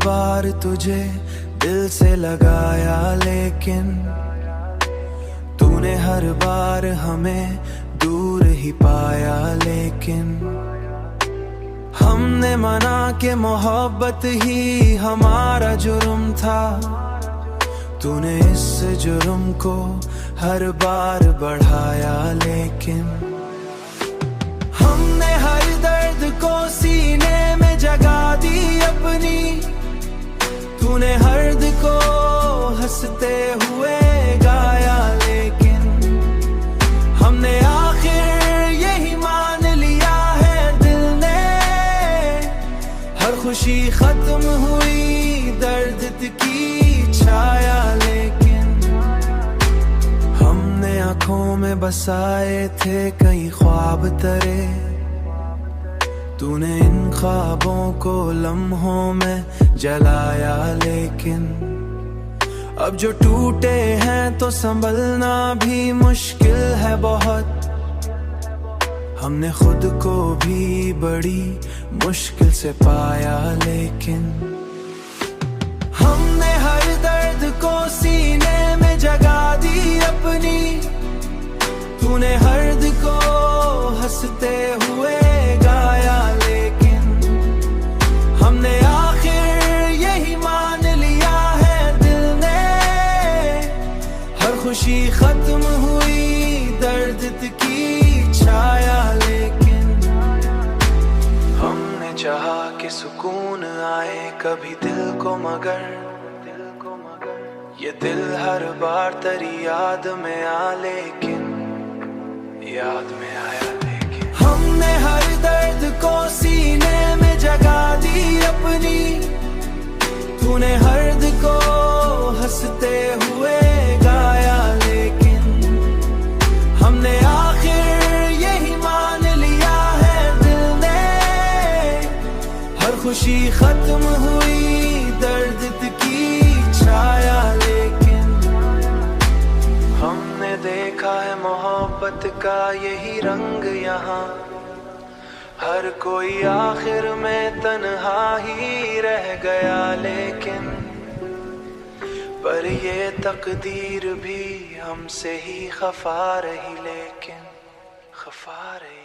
बार तुझे दिल से लगाया, लेकिन तूने हर बार हमें दूर ही पाया। लेकिन हमने माना कि मोहब्बत ही हमारा जुर्म था, तूने इस जुर्म को हर बार बढ़ाया। लेकिन हमने हर दर्द को सीने में जगा दी अपनी, तूने हर्द को हंसते हुए गाया। लेकिन हमने आखिर यही मान लिया है दिल ने, हर खुशी खत्म हुई दर्द की छाया। लेकिन हमने आंखों में बसाए थे कई ख्वाब तरे, तूने इन ख्वाबों को लम्हों में जलाया। लेकिन अब जो टूटे हैं तो संभलना भी मुश्किल है बहुत, हमने खुद को भी बड़ी मुश्किल से पाया। लेकिन हमने हर दर्द को सीने में जगा दी अपनी, तूने हर्द को हंसते हुए गाया। लेकिन हमने आखिर यही मान लिया है दिल ने, हर खुशी खत्म हुई दर्द की छाया। लेकिन हमने चाहा कि सुकून आए कभी दिल को, मगर ये दिल हर बार तेरी याद में आ, लेकिन याद में आया। लेकिन हमने हर दर्द को सीने में जगा दी अपनी, तूने हर्द को हंसते हुए गाया। लेकिन हमने आखिर यही मान लिया है दिल ने, हर खुशी खत्म हुई दर्द की छाया। लेकिन हमने देखा है मोहब्बत का यही रंग यहाँ, हर कोई आखिर में तन्हा ही रह गया। लेकिन पर ये तकदीर भी हमसे ही खफा रही, लेकिन खफा रही।